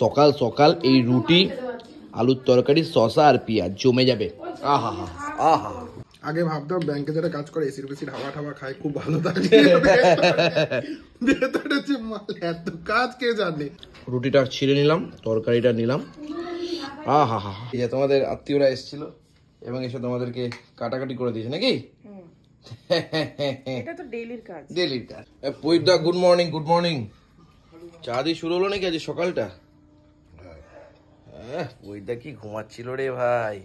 সকাল সকাল এই রুটি আলুর তরকারি শসা আর পেঁয়াজ জমে যাবে। আহা হা আহা। আগে ভাবতাম ব্যাংকে যারা কাজ করে এসির বেসির হাওয়া টাওয়া খায় খুব ভালো থাকে, এত কাজ কে জানে। রুটিটা ছিঁড়ে নিলাম, তরকারিটা নিলাম। আহা হা। এই যে তোমাদের আত্মীয়রা এসেছিল এবং এসে তোমাদেরকে কাটাকাটি করে দিয়েছে নাকি? এটা তো ডেইলির কাজ। ডেইলির কাজ। পৈদা গুড মর্নিং, গুড মর্নিং। চা দিয়ে শুরু হলো নাকি আজ সকালটা? পৈদা কি ঘুমাচ্ছিল রে ভাই।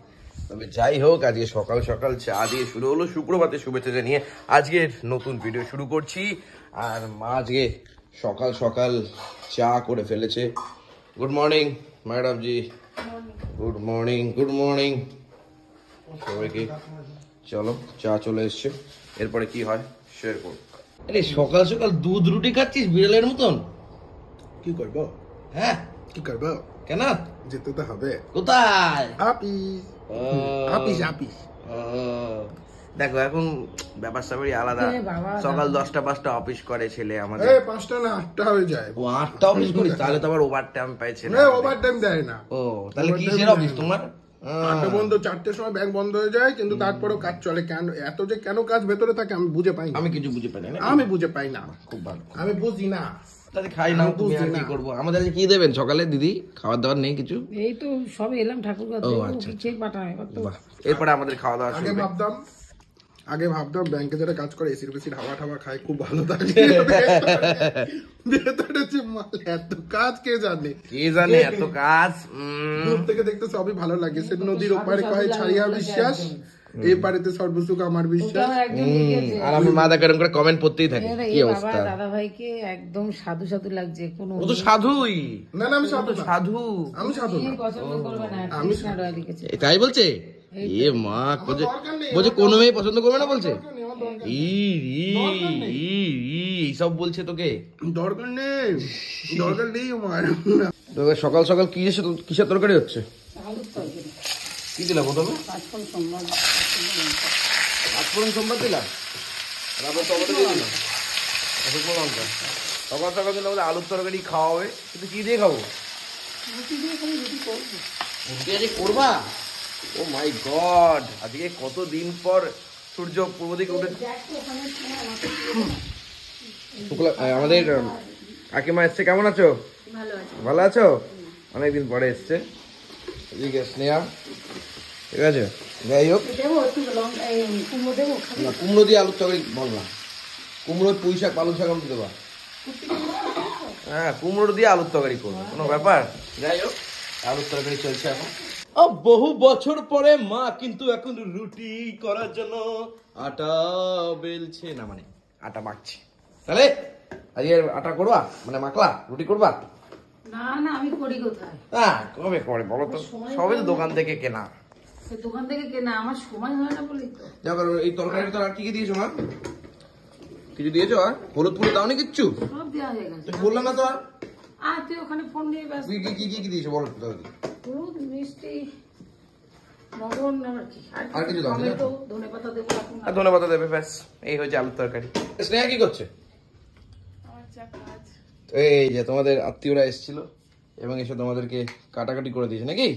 তবে যাই হোক, আজকে সকাল সকাল চা দিয়ে শুরু হলো। সুপ্রভাতে শুভেচ্ছা জানিয়ে আজকে নতুন ভিডিও শুরু করছি। আর মা আজকে সকাল সকাল চা করে ফেলেছে। গুড মর্নিং ম্যাডাম জি। গুড মর্নিং, গুড মর্নিং সবাইকে। চলো, চা চলে এসছে, এরপরে কি হয় শেয়ার করবো। আরে সকাল সকাল দুধ রুটি খাচ্ছিস বিড়ালের মতন? কি করবো? হ্যাঁ কি করবো? কেন? যেতে তো হবে। কোথায়? আপিস আপিস আপিস। দেখো এখন ব্যাপার স্যাপারই আলাদা। সকাল 10টা-5টা অফিস করে ছেলে আমাদের। 5টা না 8টা হয়ে যায়। ও 8টা অফিস করিস? তাহলে তো আবার ওভার টাইম পাইছে না। ওভার টাইম দেয় না। ও তাহলে কিসের অফিস তোমার? 8টা বন্ধ, 4টের সময় ব্যাংক বন্ধ হয়ে যায়, কিন্তু তারপরেও কাজ চলে। কেন এত যে কেন কাজ ভেতরে থাকে আমি বুঝে পাই না। আমি কিছু বুঝে পাই না। আমি বুঝে পাই না। খুব ভালো, আমি বুঝি না। তাহলে খাই না, তুমি আর কি করবো? আমাদের কি দেবেন সকালে দিদি? খাবার দাবার নেই কিছু? এই তো সবে এলাম ঠাকুর কাছে। ও আচ্ছা, চেক পাঠায় তো। এরপরে আমাদের খাওয়া দাওয়া শুরু। আগে ভাবতাম ব্যাংকে যারা কাজ করে এসির বেসির হাওয়া টাওয়া খায় খুব ভালো থাকে, ভেতরে যে মাল এত কাজ কে জানে। কে জানে এত কাজ? দূর থেকে দেখতে সবই ভালো লাগে। সে নদীর ওপারে কয় ছাড়িয়া বিশ্বাস, এই পারেতে সর্বসুখ আমার বিশ্বাস। আর আমি মাথা গরম করে কমেন্ট পড়তেই থাকি। কি অবস্থা? দাদা ভাইকে একদম সাধু সাধু লাগছে। কোন ও তো সাধুই। না না আমি সাধু না। সাধু? আমি সাধু না। পছন্দ করবে না, কৃষ্ণা রয় লিখেছে। তাই বলছে? এ মা, বলছে কোনো মেয়ে পছন্দ করবে না বলছে? এইসব বলছে তোকে? দরকার নেই, দরকার নেই আমার। সকাল সকাল কিসের তরকারি হচ্ছে? কি দিলা প্রথমে? পাঁচফোড়ন সোমবার দিলাম। সকাল সকাল দিলে আমাদের আলুর তরকারি খাওয়া হবে, কিন্তু কি দিয়ে খাবো? রুটি দিয়ে করবা? ও মাই গড, আজকে কতদিন পর সূর্য পূর্ব দিকে উঠে। আমাদের কাকিমা এসছে, কেমন আছো? ভালো আছো? অনেকদিন পরে এসছে। এদিকে স্নেহা, ঠিক আছে। যাই হোক, কুমড়ো দিয়ে আলুর তরকারি বললাম। কুমড়ো, পুঁই শাক, পালং শাক আমি দেবা। হ্যাঁ, কুমড়ো দিয়ে আলুর তরকারি করবো, কোনো ব্যাপার। যাই হোক, আলুর তরকারি চলছে এখন। বহু বছর পরে মা কিন্তু এখন রুটি করার জন্য আটা বেলছে, না মানে আটা মাখছে। তাহলে আজকে আটা করবা, মানে মাখলা, রুটি করবা? না না, আমি করি কোথায়? হ্যাঁ, কবে করে বলো তো? সবে তো দোকান থেকে কেনা। দোকান থেকে কেনা, আমার সময় হয় না বলি তো। দেখো এই তরকারির ভিতর আর কি কি দিয়েছো মা? কিছু দিয়েছো? আর হলুদ ফুলুদ দাওনি কিচ্ছু? সব দেওয়া হয়ে গেছে। বললাম না তো? আর তুই ওখানে ফোন নিয়ে ব্যস্ত। কি দিয়েছো বলো? হলুদ, মিষ্টি, লবণ, আর কিছু দাও? টমেটো, ধনেপাতা দেবো। আর ধনেপাতা দেবে, ব্যাস। এই হচ্ছে আলুর তরকারি। স্নেহা কি করছে? এই যে তোমাদের আত্মীয়রা এসেছিল এবং এসে তোমাদেরকে কাটাকাটি করে দিয়েছে নাকি?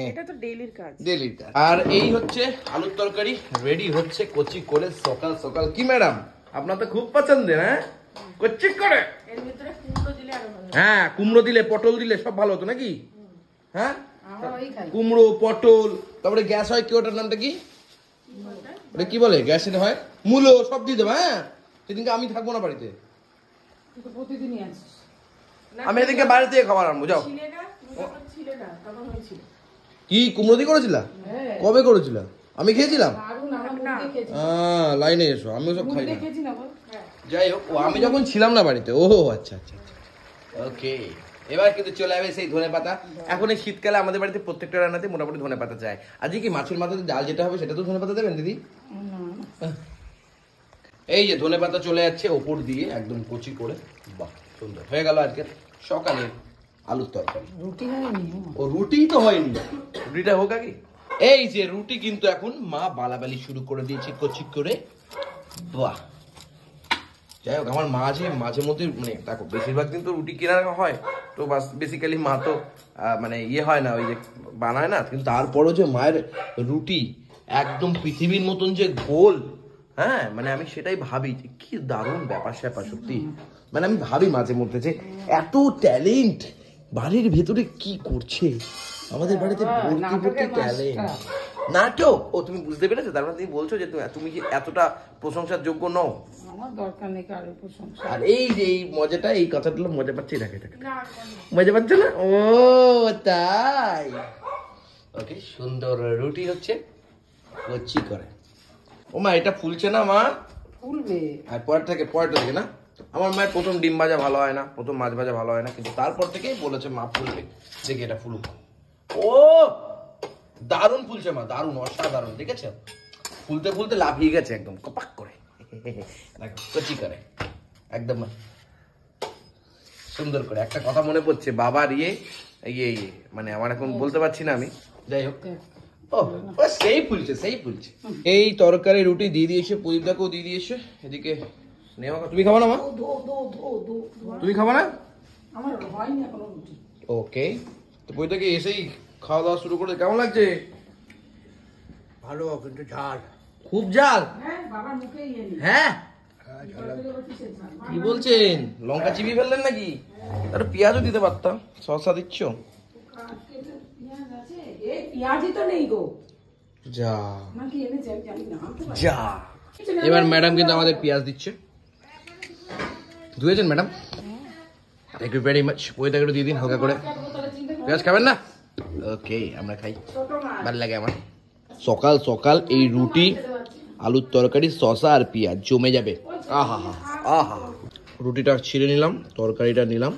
এটা তো ডেইলির কাজ। ডেইলির কাজ। আর এই হচ্ছে আলুর তরকারি রেডি হচ্ছে কচি করে সকাল সকাল। কি ম্যাডাম, আপনার তো খুব পছন্দের? হ্যাঁ, কচি করে। এর ভিতরে কুমড়ো দিলে আরো ভালো। হ্যাঁ, কুমড়ো দিলে, পটল দিলে সব ভালো হতো নাকি? হ্যাঁ, আমরা ওই খাই। কুমড়ো, পটল, তারপরে গ্যাস হয় কি, ওটার নামটা কি? ওটা কি বলে? গ্যাস হয় মূলো, সব দিয়ে দেবো। হ্যাঁ, সেদিনকে আমি থাকবো না বাড়িতে। তুই তো প্রতিদিনই আছিস। আমি এদিকে বাইরে থেকে খাবার আনবো, যাও। কি কুমড়ো দিয়ে করেছিল? কবে করেছিল? আমি খেয়েছিলাম। লাইনে এসো, আমি সব খাই না। যাই হোক, আমি যখন ছিলাম না বাড়িতে। ও আচ্ছা আচ্ছা আচ্ছা, ওকে। এবার কিন্তু চলে যাবে সেই ধনেপাতা। এখন এই শীতকালে আমাদের বাড়িতে প্রত্যেকটা রান্নাতে মোটামুটি ধনেপাতা চাই। আজকে কি মাছের মাথাতে ডাল যেটা হবে সেটা তো ধনেপাতা দেবেন দিদি? এই যে ধনেপাতা চলে যাচ্ছে ওপর দিয়ে একদম কচি করে। বাহ, সুন্দর হয়ে গেল আজকে সকালে আলুর তরকারি। রুটি হয়নি? ও রুটি তো হয়নি, রুটিটা হোক আগে। এই যে রুটি কিন্তু এখন মা বালাবালি শুরু করে দিয়েছে কচি করে। বাহ, যাই হোক আমার মাঝে মধ্যে মানে দেখো বেশিরভাগ দিন তো রুটি কেনা হয়, তো বাস বেসিক্যালি মা তো মানে ইয়ে হয় না, ওই যে বানায় না, কিন্তু তারপরও যে মায়ের রুটি একদম পৃথিবীর মতন যে গোল, হ্যাঁ মানে আমি সেটাই ভাবি যে কি দারুণ ব্যাপার স্যাপার সত্যি। মানে আমি ভাবি মাঝে মধ্যে যে এত ট্যালেন্ট বাড়ির ভেতরে কি করছে, আমাদের বাড়িতে ভর্তি ট্যালেন্ট। নাটক, ও তুমি বুঝতে পেরেছো, তার মানে তুমি বলছো যে তুমি কি এতটা প্রশংসার যোগ্য নও? আমার দরকার নেই কারোর প্রশংসা। আর এই যে এই মজাটা, এই কথাগুলো মজা পাচ্ছি, দেখে মজা পাচ্ছ না? ও তাই, ওকে সুন্দর রুটি হচ্ছে কচি করে। ও মা এটা ফুলছে না মা? ফুলবে। আর পরেরটা থেকে না, আমার মায়ের প্রথম ডিম ভাজা ভালো হয় না, প্রথম মাছ ভাজা ভালো হয় না, কিন্তু তারপর থেকেই বলেছে মা ফুলবে, দেখে এটা ফুলুক। ও দারুণ ফুলছে মা, দারুণ অসাধারণ, দেখেছ? ফুলতে ফুলতে লাফিয়ে গেছে একদম কপাক করে, দেখো কচি করে একদম সুন্দর করে। একটা কথা মনে পড়ছে, বাবার ইয়ে মানে আমার এখন বলতে পারছি না আমি, যাই হোক। ও সেই ফুলছে। এই তরকারি রুটি দিয়ে দিয়েছে, প্রদীপদাকেও দিয়ে দিয়েছে। এদিকে তুমি খাবো না মা? তুমি খাবো না? আমার হয়নি এখনো রুটি। ওকে, তো প্রদীপদাকে এসেই খাওয়া দাওয়া শুরু করে। কেমন লাগছে? ভালো, কিন্তু ঝাল, খুব ঝাল। হ্যাঁ বাবার মুখে ইয়ে নেই। হ্যাঁ কি বলছেন, লঙ্কা চিবিয়ে ফেললেন নাকি? আরে পেঁয়াজও দিতে পারতাম, শসা দিচ্ছ? পেঁয়াজ আছে? এই পেঁয়াজই তো নেই গো। যা নাকি এনেছে আমি জানি না। যা। এবার ম্যাডাম কিন্তু আমাদের পেঁয়াজ দিচ্ছে। ধুয়েছেন madam? Thank you very much. ওই টাকাটা দিয়ে দিন হালকা করে। পেঁয়াজ খাবেন না? ওকে, আমরা খাই, ভালো লাগে আমার। সকাল সকাল এই রুটি, আলুর তরকারি, শসা আর পেঁয়াজ জমে যাবে। আহা হা আহা, রুটিটা ছিঁড়ে নিলাম, তরকারিটা নিলাম,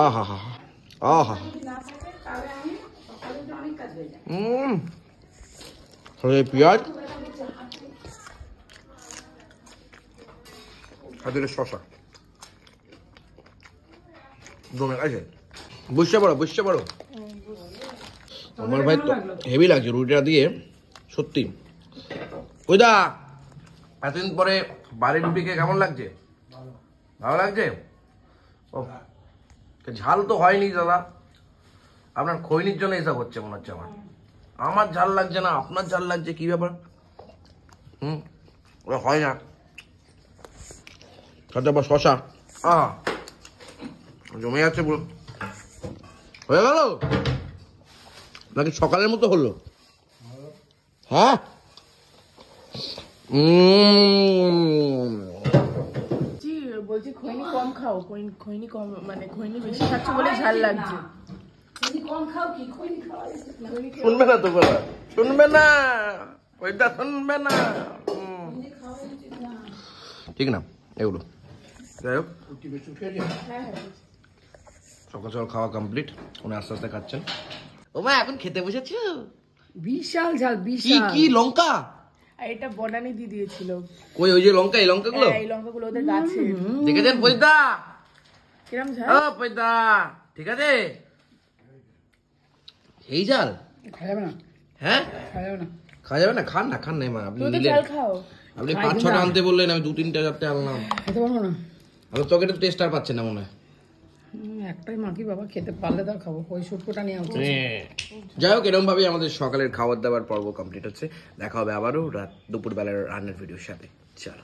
আহা হা আহা, পেঁয়াজ আর শসা জমে গেছে। বুঝতে পারো আমার ভাই তো হেভি লাগছে রুটিটা দিয়ে সত্যি। ওই দা, এতদিন পরে বাড়ির রুটি খেয়ে কেমন লাগছে? ভালো লাগছে? ও ঝাল তো হয়নি দাদা, আপনার খৈনির জন্য এসব হচ্ছে মনে হচ্ছে। আমার ঝাল লাগছে না, আপনার ঝাল লাগছে, কি ব্যাপার? ওটা হয় না। তারপর শশা জমে যাচ্ছে পুরো। হয়ে গেল নাকি সকালের মতো হলো? হ্যাঁ বলছি খৈনি কম খাও, খৈনি কম, মানে খৈনি বেশি খাচ্ছ বলে ঝাল লাগছে। কম খাও কি খৈনি খাওয়া? শুনবে না তো কথা, শুনবে না, ওইটা শুনবে না, ঠিক না এগুলো। যাই হোক, সকাল সকাল খাওয়া কমপ্লিট, উনি আস্তে আস্তে খাচ্ছেন। ও মা এখন খেতে বসেছো? বিশাল ঝাল, কি বিশাল। কি লঙ্কা? আর এটা বনানি দিয়ে দিয়েছিল। কই ওই যে লঙ্কা, এই লঙ্কাগুলো? এই লঙ্কাগুলো ওদের গাছে। দেখেছেন পয়দা? কিরম ঝাল? ও পয়দা ঠিক আছে, এই ঝাল খাওয়া যাবে না, হ্যাঁ খাওয়া যাবে না। খাওয়া যাবে না? খান না, খান নাই মা, আপনি তুই তো নিলেন, ঝাল খাও। আপনি 5-6টা আনতে বললেন, আমি 2-3টা 4টা আনলাম। খেতে পারবো না। আমি তোকে তো টেস্ট আর পাচ্ছেন না মনে হয়। একটাই মাকি বাবা, খেতে পারলে তার খাবো, ওই সুটকোটা নিয়ে আসবো। যাই হোক, এরকম ভাবে আমাদের সকালের খাবার দাবার পর্ব কমপ্লিট হচ্ছে। দেখা হবে আবারও দুপুরবেলার রান্নার ভিডিওর সাথে। চলো।